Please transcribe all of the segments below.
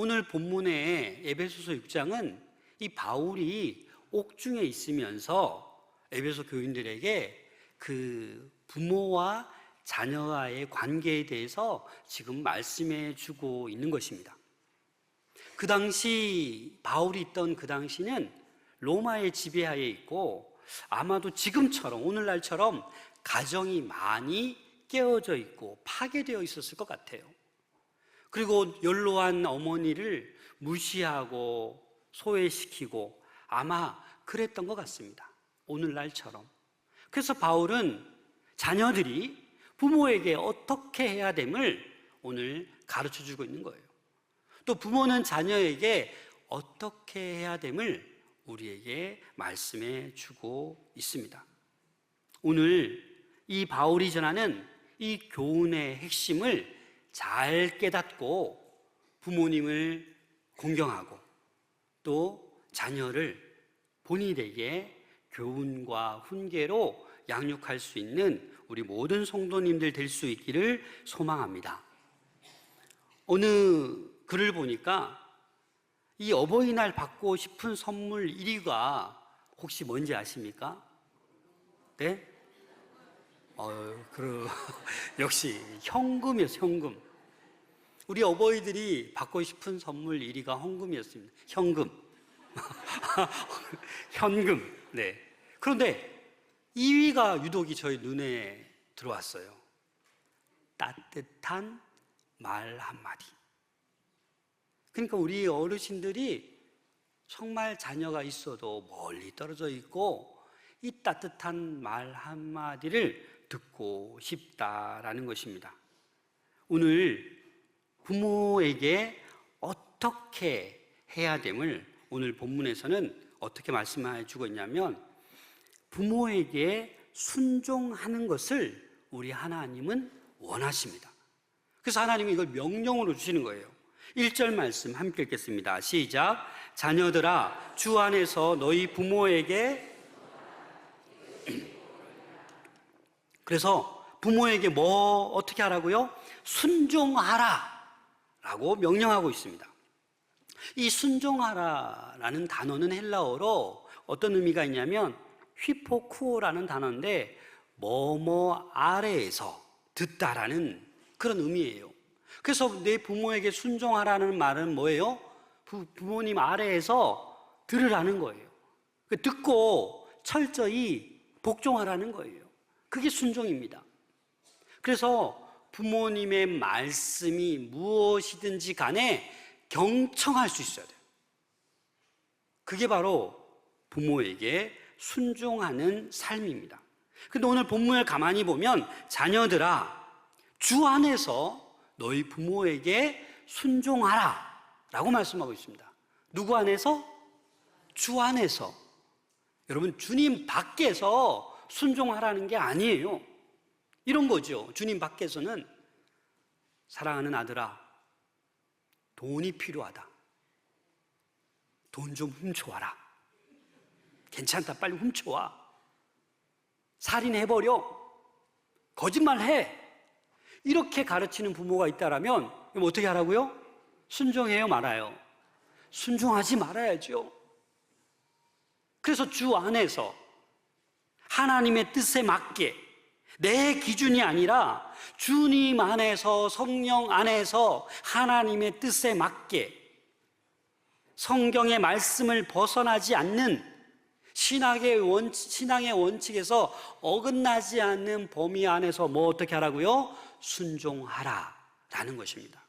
오늘 본문의 에베소서 6장은 이 바울이 옥중에 있으면서 에베소 교인들에게 그 부모와 자녀와의 관계에 대해서 지금 말씀해 주고 있는 것입니다. 그 당시 바울이 있던 그 당시는 로마의 지배하에 있고 아마도 지금처럼 오늘날처럼 가정이 많이 깨어져 있고 파괴되어 있었을 것 같아요. 그리고 연로한 어머니를 무시하고 소외시키고 아마 그랬던 것 같습니다. 오늘날처럼. 그래서 바울은 자녀들이 부모에게 어떻게 해야 됨을 오늘 가르쳐 주고 있는 거예요. 또 부모는 자녀에게 어떻게 해야 됨을 우리에게 말씀해 주고 있습니다. 오늘 이 바울이 전하는 이 교훈의 핵심을 잘 깨닫고 부모님을 공경하고 또 자녀를 본인에게 교훈과 훈계로 양육할 수 있는 우리 모든 성도님들 될 수 있기를 소망합니다. 어느 글을 보니까 이 어버이날 받고 싶은 선물 1위가 혹시 뭔지 아십니까? 네? 역시 현금이었어요. 현금. 우리 어버이들이 받고 싶은 선물 1위가 헌금이었습니다. 현금. 현금. 네. 그런데 2위가 유독이 저희 눈에 들어왔어요. 따뜻한 말 한마디. 그러니까 우리 어르신들이 정말 자녀가 있어도 멀리 떨어져 있고 이 따뜻한 말 한마디를 듣고 싶다라는 것입니다. 오늘 부모에게 어떻게 해야 됨을 오늘 본문에서는 어떻게 말씀해 주고 있냐면 부모에게 순종하는 것을 우리 하나님은 원하십니다. 그래서 하나님은 이걸 명령으로 주시는 거예요. 1절 말씀 함께 읽겠습니다. 시작. 자녀들아 주 안에서 너희 부모에게 그래서 부모에게 어떻게 하라고요? 순종하라 라고 명령하고 있습니다. 이 순종하라라는 단어는 헬라어로 어떤 의미가 있냐면 휘포쿠오라는 단어인데 뭐뭐 아래에서 듣다라는 그런 의미예요. 그래서 내 부모에게 순종하라는 말은 뭐예요? 부모님 아래에서 들으라는 거예요. 듣고 철저히 복종하라는 거예요. 그게 순종입니다. 그래서 부모님의 말씀이 무엇이든지 간에 경청할 수 있어야 돼요. 그게 바로 부모에게 순종하는 삶입니다. 근데 오늘 본문을 가만히 보면 자녀들아 주 안에서 너희 부모에게 순종하라 라고 말씀하고 있습니다. 누구 안에서? 주 안에서. 여러분 주님 밖에서 순종하라는 게 아니에요. 이런 거죠. 주님 밖에서는 사랑하는 아들아 돈이 필요하다. 돈 좀 훔쳐와라. 괜찮다. 빨리 훔쳐와. 살인해버려. 거짓말해. 이렇게 가르치는 부모가 있다라면 그럼 어떻게 하라고요? 순종해요 말아요? 순종하지 말아야죠. 그래서 주 안에서 하나님의 뜻에 맞게 내 기준이 아니라 주님 안에서 성령 안에서 하나님의 뜻에 맞게 성경의 말씀을 벗어나지 않는 신앙의 원칙에서 어긋나지 않는 범위 안에서 어떻게 하라고요? 순종하라라는 것입니다.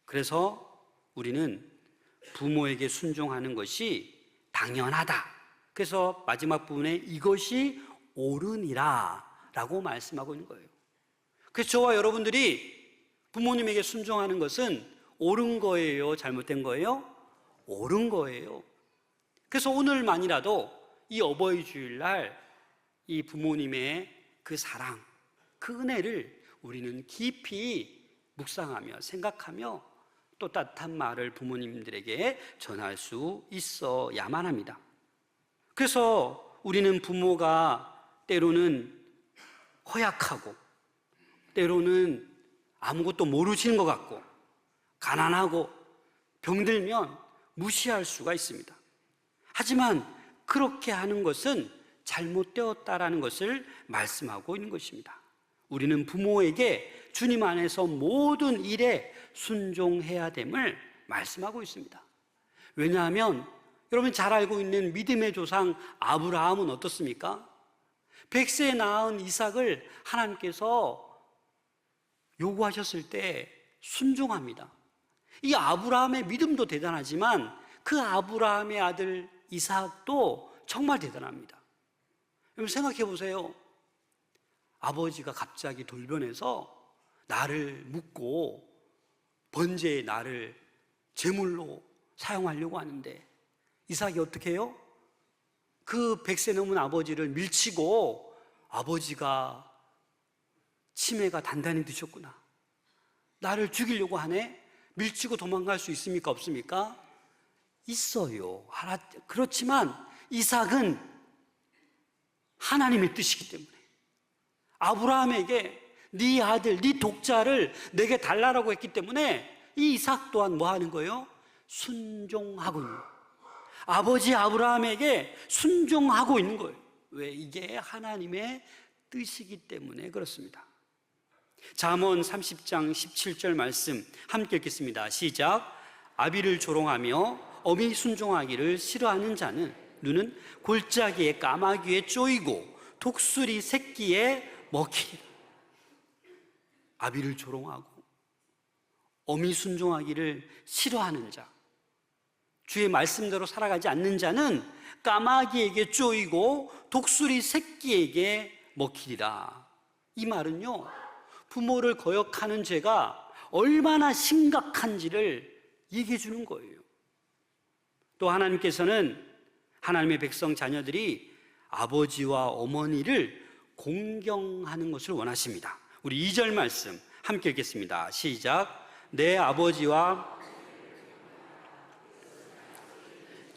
그래서 우리는 부모에게 순종하는 것이 당연하다. 그래서 마지막 부분에 이것이 옳으니라 라고 말씀하고 있는 거예요. 그래서 저와 여러분들이 부모님에게 순종하는 것은 옳은 거예요? 잘못된 거예요? 옳은 거예요. 그래서 오늘만이라도 이 어버이 주일날 이 부모님의 그 사랑, 그 은혜를 우리는 깊이 묵상하며 생각하며 또 따뜻한 말을 부모님들에게 전할 수 있어야만 합니다. 그래서 우리는 부모가 때로는 허약하고 때로는 아무것도 모르시는 것 같고 가난하고 병들면 무시할 수가 있습니다. 하지만 그렇게 하는 것은 잘못되었다라는 것을 말씀하고 있는 것입니다. 우리는 부모에게 주님 안에서 모든 일에 순종해야 됨을 말씀하고 있습니다. 왜냐하면 여러분 잘 알고 있는 믿음의 조상 아브라함은 어떻습니까? 100세에 낳은 이삭을 하나님께서 요구하셨을 때 순종합니다. 이 아브라함의 믿음도 대단하지만 그 아브라함의 아들 이삭도 정말 대단합니다. 여러분 생각해 보세요. 아버지가 갑자기 돌변해서 나를 묻고 번제의 나를 제물로 사용하려고 하는데 이삭이 어떻게 해요? 그 100세 넘은 아버지를 밀치고 아버지가 치매가 단단히 드셨구나, 나를 죽이려고 하네? 밀치고 도망갈 수 있습니까? 없습니까? 있어요. 그렇지만 이삭은 하나님의 뜻이기 때문에 아브라함에게 네 아들, 네 독자를 내게 달라라고 했기 때문에 이 이삭 또한 뭐 하는 거예요? 순종하고 있는 거예요. 아버지 아브라함에게 순종하고 있는 거예요. 왜? 이게 하나님의 뜻이기 때문에 그렇습니다. 잠언 30장 17절 말씀 함께 읽겠습니다. 시작. 아비를 조롱하며 어미 순종하기를 싫어하는 자는 눈은 골짜기에 까마귀에 쪼이고 독수리 새끼에 먹히리라. 아비를 조롱하고 어미 순종하기를 싫어하는 자, 주의 말씀대로 살아가지 않는 자는 까마귀에게 쪼이고 독수리 새끼에게 먹히리라. 이 말은요, 부모를 거역하는 죄가 얼마나 심각한지를 얘기해 주는 거예요. 또 하나님께서는 하나님의 백성 자녀들이 아버지와 어머니를 공경하는 것을 원하십니다. 우리 2절 말씀 함께 읽겠습니다. 시작. 내 아버지와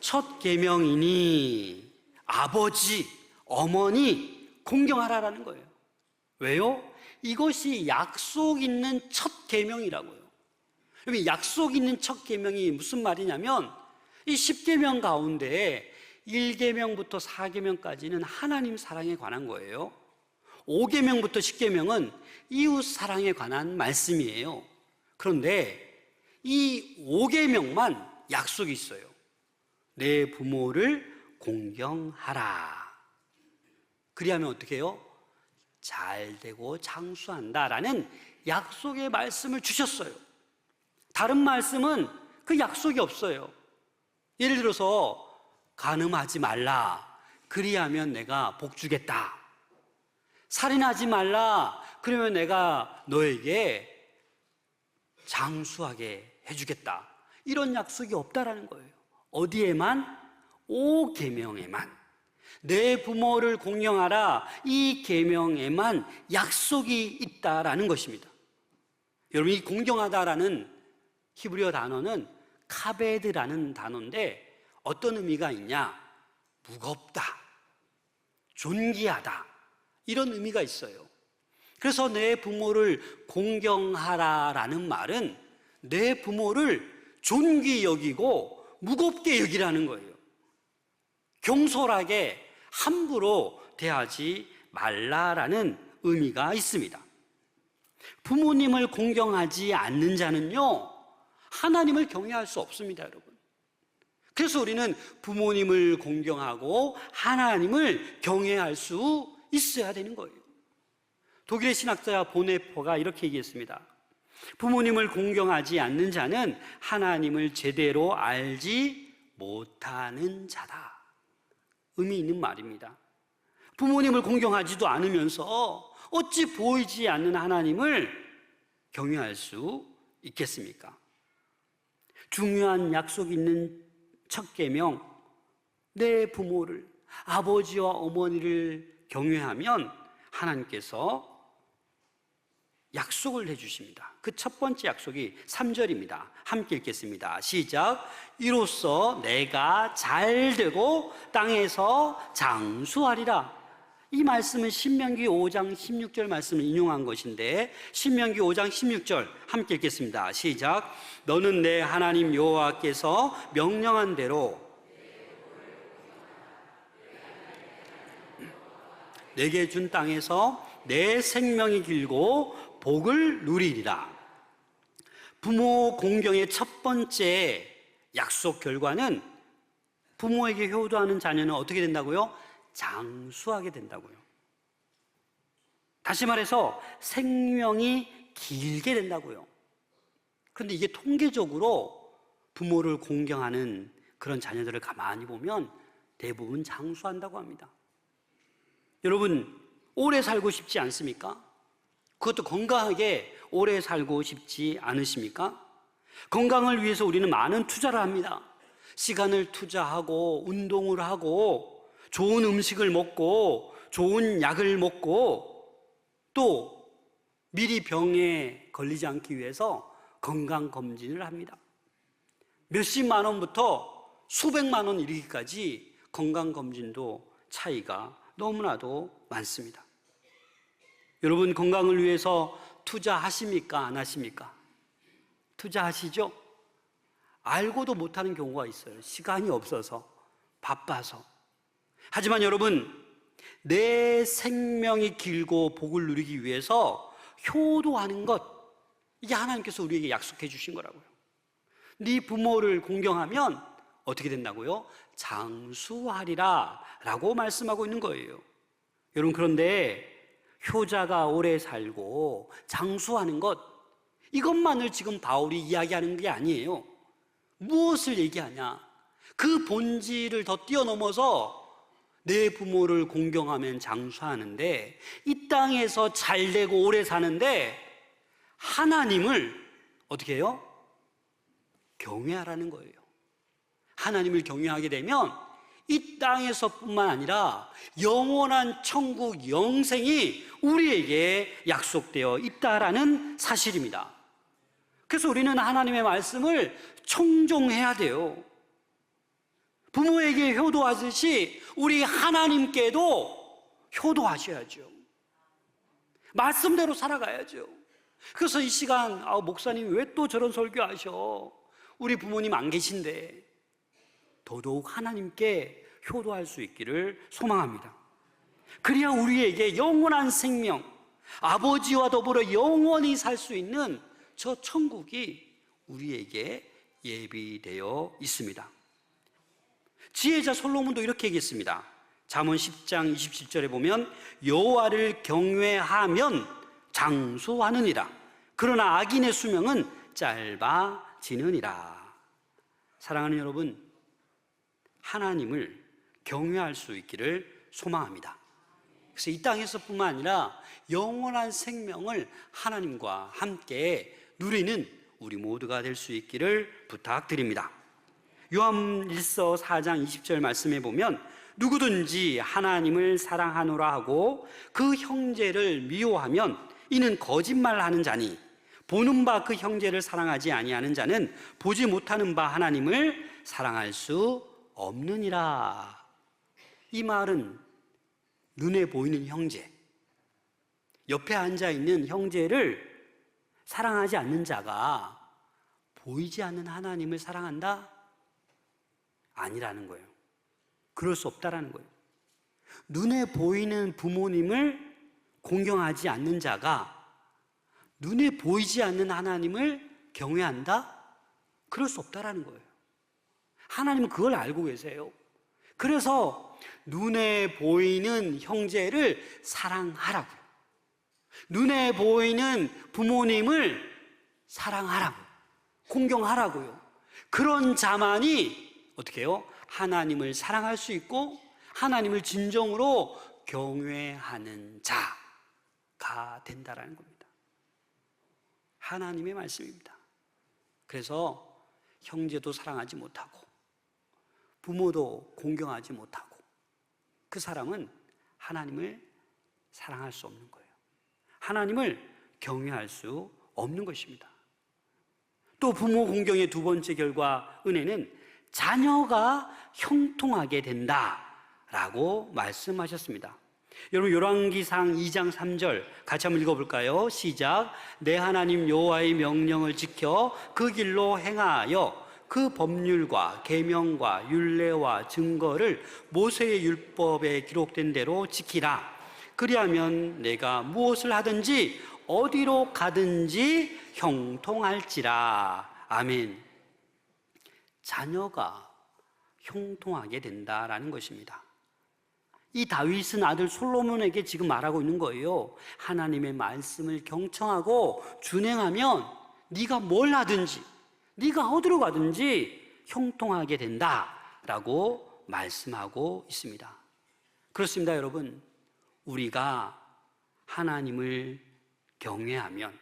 첫 계명이니 아버지, 어머니 공경하라라는 거예요. 왜요? 이것이 약속 있는 첫 계명이라고요. 약속 있는 첫 계명이 무슨 말이냐면 이 10계명 가운데 1계명부터 4계명까지는 하나님 사랑에 관한 거예요. 5계명부터 10계명은 이웃 사랑에 관한 말씀이에요. 그런데 이 5계명만 약속이 있어요. 내 부모를 공경하라. 그리하면 어떻게 해요? 잘되고 장수한다라는 약속의 말씀을 주셨어요. 다른 말씀은 그 약속이 없어요. 예를 들어서 간음하지 말라, 그리하면 내가 복 주겠다. 살인하지 말라, 그러면 내가 너에게 장수하게 해주겠다. 이런 약속이 없다라는 거예요. 어디에만? 5계명에만. 내 부모를 공경하라, 이 계명에만 약속이 있다라는 것입니다. 여러분, 이 공경하다라는 히브리어 단어는 카베드라는 단어인데 어떤 의미가 있냐? 무겁다, 존귀하다, 이런 의미가 있어요. 그래서 내 부모를 공경하라라는 말은 내 부모를 존귀 여기고 무겁게 여기라는 거예요. 경솔하게 함부로 대하지 말라라는 의미가 있습니다. 부모님을 공경하지 않는 자는요, 하나님을 경외할 수 없습니다, 여러분. 그래서 우리는 부모님을 공경하고 하나님을 경외할 수 있어야 되는 거예요. 독일의 신학자 보네퍼가 이렇게 얘기했습니다. 부모님을 공경하지 않는 자는 하나님을 제대로 알지 못하는 자다. 의미 있는 말입니다. 부모님을 공경하지도 않으면서 어찌 보이지 않는 하나님을 경외할 수 있겠습니까? 중요한 약속이 있는 첫 계명, 내 부모를, 아버지와 어머니를 경외하면 하나님께서 약속을 해주십니다. 그 첫 번째 약속이 3절입니다. 함께 읽겠습니다. 시작. 이로써 내가 잘되고 땅에서 장수하리라. 이 말씀은 신명기 5장 16절 말씀을 인용한 것인데, 신명기 5장 16절 함께 읽겠습니다. 시작. 너는 내 하나님 여호와께서 명령한 대로 내게 준 땅에서 내 생명이 길고 복을 누리리라. 부모 공경의 첫 번째 약속 결과는 부모에게 효도하는 자녀는 어떻게 된다고요? 장수하게 된다고요. 다시 말해서 생명이 길게 된다고요. 그런데 이게 통계적으로 부모를 공경하는 그런 자녀들을 가만히 보면 대부분 장수한다고 합니다. 여러분, 오래 살고 싶지 않습니까? 그것도 건강하게 오래 살고 싶지 않으십니까? 건강을 위해서 우리는 많은 투자를 합니다. 시간을 투자하고 운동을 하고 좋은 음식을 먹고 좋은 약을 먹고 또 미리 병에 걸리지 않기 위해서 건강검진을 합니다. 몇십만 원부터 수백만 원 이르기까지 건강검진도 차이가 너무나도 많습니다. 여러분, 건강을 위해서 투자하십니까? 안 하십니까? 투자하시죠? 알고도 못하는 경우가 있어요. 시간이 없어서, 바빠서. 하지만 여러분, 내 생명이 길고 복을 누리기 위해서 효도하는 것, 이게 하나님께서 우리에게 약속해 주신 거라고요. 네 부모를 공경하면 어떻게 된다고요? 장수하리라 라고 말씀하고 있는 거예요. 여러분, 그런데 효자가 오래 살고 장수하는 것, 이것만을 지금 바울이 이야기하는 게 아니에요. 무엇을 얘기하냐? 그 본질을 더 뛰어넘어서 내 부모를 공경하면 장수하는데, 이 땅에서 잘되고 오래 사는데 하나님을 어떻게 해요? 경외하라는 거예요. 하나님을 경외하게 되면 이 땅에서뿐만 아니라 영원한 천국 영생이 우리에게 약속되어 있다라는 사실입니다. 그래서 우리는 하나님의 말씀을 청종해야 돼요. 부모에게 효도하듯이 우리 하나님께도 효도하셔야죠. 말씀대로 살아가야죠. 그래서 이 시간, 목사님 왜 또 저런 설교하셔? 우리 부모님 안 계신데, 더더욱 하나님께 효도할 수 있기를 소망합니다. 그래야 우리에게 영원한 생명, 아버지와 더불어 영원히 살 수 있는 저 천국이 우리에게 예비되어 있습니다. 지혜자 솔로몬도 이렇게 얘기했습니다. 잠언 10장 27절에 보면 여호와를 경외하면 장수하느니라. 그러나 악인의 수명은 짧아지느니라. 사랑하는 여러분, 하나님을 경외할 수 있기를 소망합니다. 그래서 이 땅에서뿐만 아니라 영원한 생명을 하나님과 함께 누리는 우리 모두가 될 수 있기를 부탁드립니다. 요한일서 4장 20절 말씀에 보면 누구든지 하나님을 사랑하노라 하고 그 형제를 미워하면 이는 거짓말하는 자니 보는 바 그 형제를 사랑하지 아니하는 자는 보지 못하는 바 하나님을 사랑할 수 없느니라. 이 말은 눈에 보이는 형제, 옆에 앉아있는 형제를 사랑하지 않는 자가 보이지 않는 하나님을 사랑한다? 아니라는 거예요. 그럴 수 없다라는 거예요. 눈에 보이는 부모님을 공경하지 않는 자가 눈에 보이지 않는 하나님을 경외한다? 그럴 수 없다라는 거예요. 하나님은 그걸 알고 계세요. 그래서 눈에 보이는 형제를 사랑하라고요. 눈에 보이는 부모님을 사랑하라고요. 공경하라고요. 그런 자만이 어떻게 해요? 하나님을 사랑할 수 있고 하나님을 진정으로 경외하는 자가 된다라는 겁니다. 하나님의 말씀입니다. 그래서 형제도 사랑하지 못하고 부모도 공경하지 못하고 그 사람은 하나님을 사랑할 수 없는 거예요. 하나님을 경외할 수 없는 것입니다. 또 부모 공경의 두 번째 결과 은혜는 자녀가 형통하게 된다라고 말씀하셨습니다. 여러분, 열왕기상 2장 3절 같이 한번 읽어볼까요? 시작. 내 하나님 여호와의 명령을 지켜 그 길로 행하여 그 법률과 계명과 율례와 증거를 모세의 율법에 기록된 대로 지키라. 그리하면 내가 무엇을 하든지 어디로 가든지 형통할지라. 아멘. 자녀가 형통하게 된다라는 것입니다. 이 다윗은 아들 솔로몬에게 지금 말하고 있는 거예요. 하나님의 말씀을 경청하고 준행하면 네가 뭘 하든지, 네가 어디로 가든지 형통하게 된다라고 말씀하고 있습니다. 그렇습니다, 여러분. 우리가 하나님을 경외하면,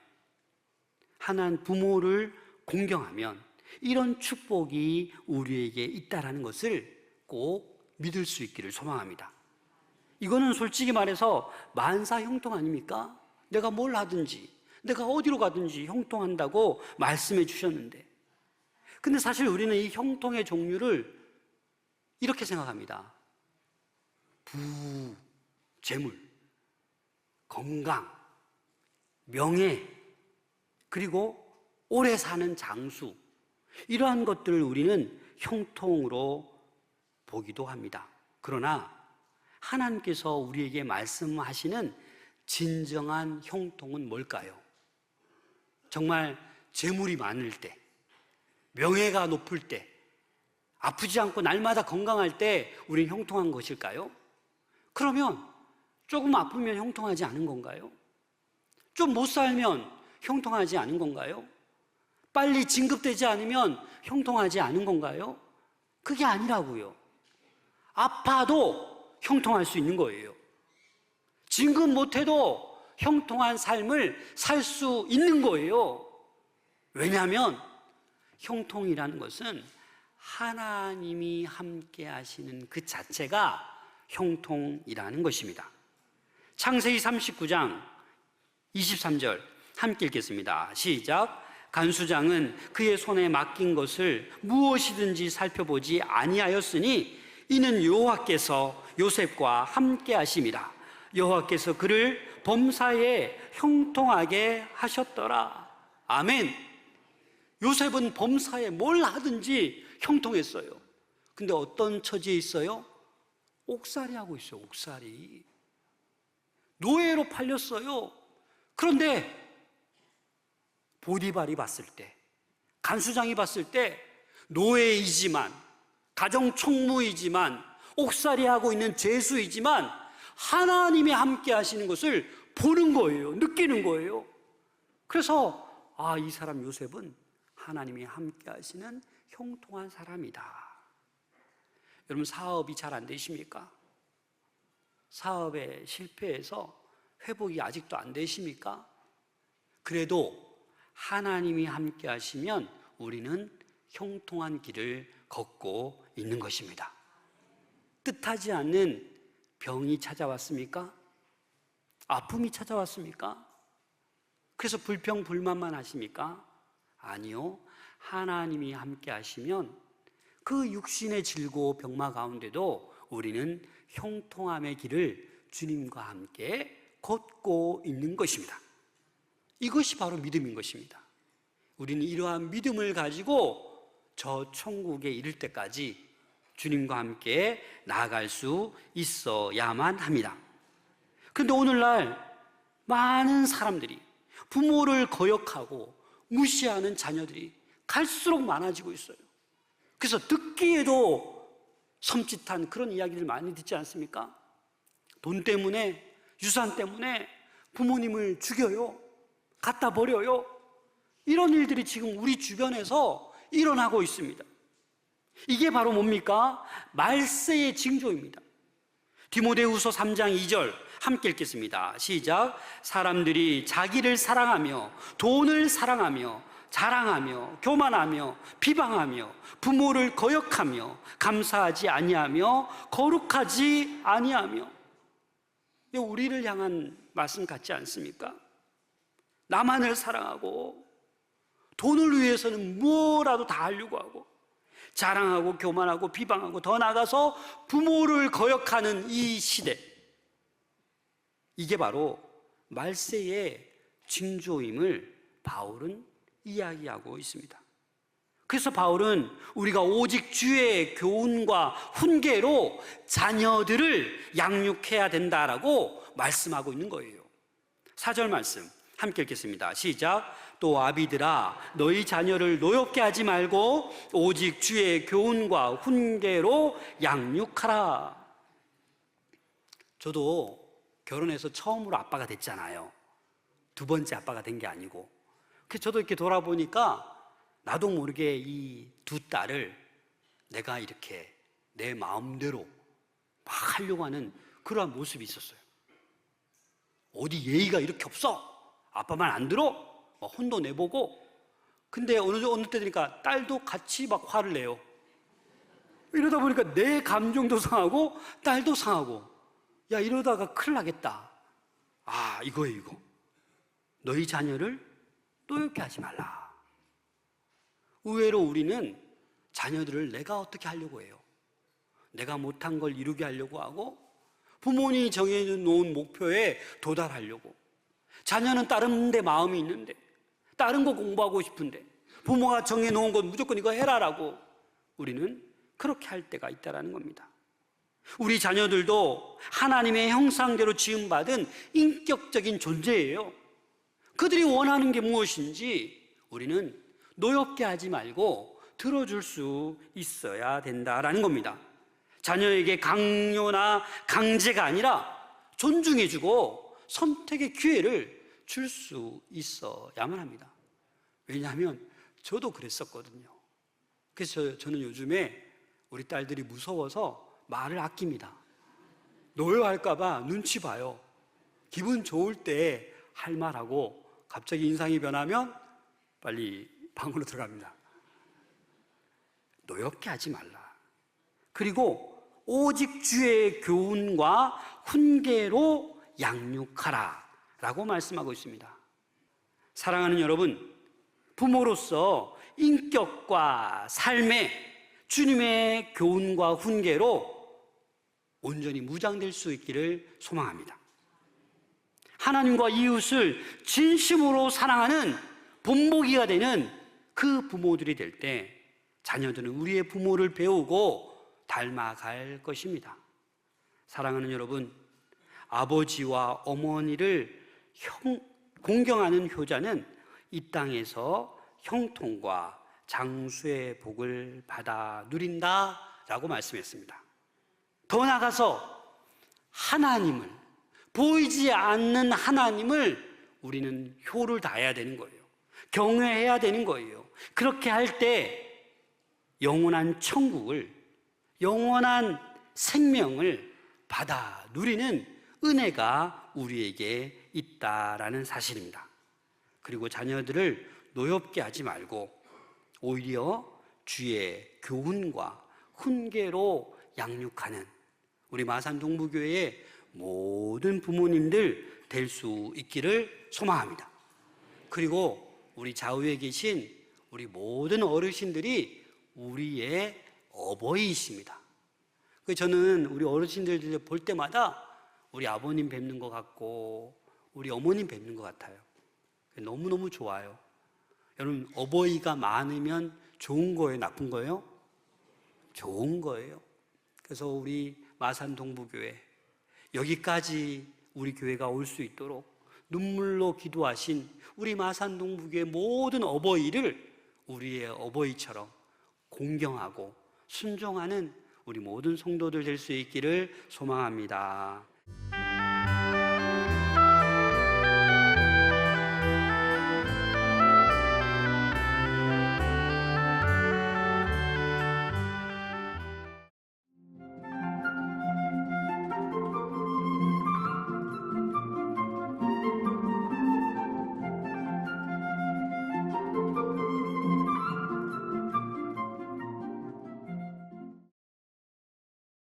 하나님 부모를 공경하면 이런 축복이 우리에게 있다라는 것을 꼭 믿을 수 있기를 소망합니다. 이거는 솔직히 말해서 만사 형통 아닙니까? 내가 뭘 하든지, 내가 어디로 가든지 형통한다고 말씀해 주셨는데, 근데 사실 우리는 이 형통의 종류를 이렇게 생각합니다. 재물, 건강, 명예, 그리고 오래 사는 장수, 이러한 것들을 우리는 형통으로 보기도 합니다. 그러나 하나님께서 우리에게 말씀하시는 진정한 형통은 뭘까요? 정말 재물이 많을 때, 명예가 높을 때, 아프지 않고 날마다 건강할 때 우린 형통한 것일까요? 그러면 조금 아프면 형통하지 않은 건가요? 좀 못 살면 형통하지 않은 건가요? 빨리 진급되지 않으면 형통하지 않은 건가요? 그게 아니라고요. 아파도 형통할 수 있는 거예요. 진급 못해도 형통한 삶을 살 수 있는 거예요. 왜냐하면 형통이라는 것은 하나님이 함께 하시는 그 자체가 형통이라는 것입니다. 창세기 39장 23절 함께 읽겠습니다. 시작. 간수장은 그의 손에 맡긴 것을 무엇이든지 살펴보지 아니하였으니 이는 여호와께서 요셉과 함께 하심이라. 여호와께서 그를 범사에 형통하게 하셨더라. 아멘. 요셉은 범사에 뭘 하든지 형통했어요. 근데 어떤 처지에 있어요? 옥살이 하고 있어요. 옥살이. 노예로 팔렸어요. 그런데 보디발이 봤을 때, 간수장이 봤을 때 노예이지만, 가정총무이지만, 옥살이하고 있는 죄수이지만 하나님이 함께 하시는 것을 보는 거예요. 느끼는 거예요. 그래서 이 사람 요셉은 하나님이 함께 하시는 형통한 사람이다. 여러분, 사업이 잘 안 되십니까? 사업에 실패해서 회복이 아직도 안 되십니까? 그래도 하나님이 함께 하시면 우리는 형통한 길을 걷고 있는 것입니다. 뜻하지 않는 병이 찾아왔습니까? 아픔이 찾아왔습니까? 그래서 불평불만만 하십니까? 아니요. 하나님이 함께 하시면 그 육신의 질고 병마 가운데도 우리는 형통함의 길을 주님과 함께 걷고 있는 것입니다. 이것이 바로 믿음인 것입니다. 우리는 이러한 믿음을 가지고 저 천국에 이를 때까지 주님과 함께 나아갈 수 있어야만 합니다. 그런데 오늘날 많은 사람들이 부모를 거역하고 무시하는 자녀들이 갈수록 많아지고 있어요. 그래서 듣기에도 섬찟한 그런 이야기를 많이 듣지 않습니까? 돈 때문에, 유산 때문에 부모님을 죽여요, 갖다 버려요. 이런 일들이 지금 우리 주변에서 일어나고 있습니다. 이게 바로 뭡니까? 말세의 징조입니다. 디모데후서 3장 2절 함께 읽겠습니다. 시작. 사람들이 자기를 사랑하며 돈을 사랑하며 자랑하며 교만하며 비방하며 부모를 거역하며 감사하지 아니하며 거룩하지 아니하며. 이거 우리를 향한 말씀 같지 않습니까? 나만을 사랑하고 돈을 위해서는 뭐라도 다 하려고 하고 자랑하고 교만하고 비방하고 더 나아가서 부모를 거역하는 이 시대, 이게 바로 말세의 징조임을 바울은 이야기하고 있습니다. 그래서 바울은 우리가 오직 주의 교훈과 훈계로 자녀들을 양육해야 된다라고 말씀하고 있는 거예요. 4절 말씀 함께 읽겠습니다. 시작. 또 아비들아 너희 자녀를 노엽게 하지 말고 오직 주의 교훈과 훈계로 양육하라. 저도 결혼해서 처음으로 아빠가 됐잖아요. 두 번째 아빠가 된 게 아니고. 그래서 저도 이렇게 돌아보니까 나도 모르게 이 두 딸을 내가 이렇게 내 마음대로 막 하려고 하는 그러한 모습이 있었어요. 어디 예의가 이렇게 없어? 아빠 말 안 들어? 막 혼도 내보고. 근데 어느 때 되니까 딸도 같이 막 화를 내요. 이러다 보니까 내 감정도 상하고 딸도 상하고. 야, 이러다가 큰일 나겠다. 아, 이거예요, 이거. 너희 자녀를 노엽게 하지 말라. 의외로 우리는 자녀들을 내가 어떻게 하려고 해요? 내가 못한 걸 이루게 하려고 하고 부모님이 정해놓은 목표에 도달하려고. 자녀는 다른 데 마음이 있는데 다른 거 공부하고 싶은데 부모가 정해놓은 건 무조건 이거 해라라고 우리는 그렇게 할 때가 있다는 겁니다. 우리 자녀들도 하나님의 형상대로 지음받은 인격적인 존재예요. 그들이 원하는 게 무엇인지 우리는 노엽게 하지 말고 들어줄 수 있어야 된다라는 겁니다. 자녀에게 강요나 강제가 아니라 존중해주고 선택의 기회를 줄 수 있어야만 합니다. 왜냐하면 저도 그랬었거든요. 그래서 저는 요즘에 우리 딸들이 무서워서 말을 아낍니다. 노여할까봐 눈치 봐요. 기분 좋을 때 할 말하고 갑자기 인상이 변하면 빨리 방으로 들어갑니다. 노엽게 하지 말라. 그리고 오직 주의 교훈과 훈계로 양육하라 라고 말씀하고 있습니다. 사랑하는 여러분, 부모로서 인격과 삶에 주님의 교훈과 훈계로 온전히 무장될 수 있기를 소망합니다. 하나님과 이웃을 진심으로 사랑하는 본보기가 되는 그 부모들이 될 때 자녀들은 우리의 부모를 배우고 닮아갈 것입니다. 사랑하는 여러분, 아버지와 어머니를 공경하는 효자는 이 땅에서 형통과 장수의 복을 받아 누린다라고 말씀했습니다. 더 나아가서 하나님을, 보이지 않는 하나님을 우리는 효를 다해야 되는 거예요. 경외해야 되는 거예요. 그렇게 할 때 영원한 천국을, 영원한 생명을 받아 누리는 은혜가 우리에게 있다라는 사실입니다. 그리고 자녀들을 노엽게 하지 말고 오히려 주의 교훈과 훈계로 양육하는 우리 마산동부교회의 모든 부모님들 될 수 있기를 소망합니다. 그리고 우리 좌우에 계신 우리 모든 어르신들이 우리의 어버이이십니다. 저는 우리 어르신들 볼 때마다 우리 아버님 뵙는 것 같고 우리 어머님 뵙는 것 같아요. 너무너무 좋아요. 여러분, 어버이가 많으면 좋은 거예요, 나쁜 거예요? 좋은 거예요. 그래서 우리 마산동부교회 여기까지 우리 교회가 올 수 있도록 눈물로 기도하신 우리 마산동부교회 모든 어버이를 우리의 어버이처럼 공경하고 순종하는 우리 모든 성도들 될 수 있기를 소망합니다.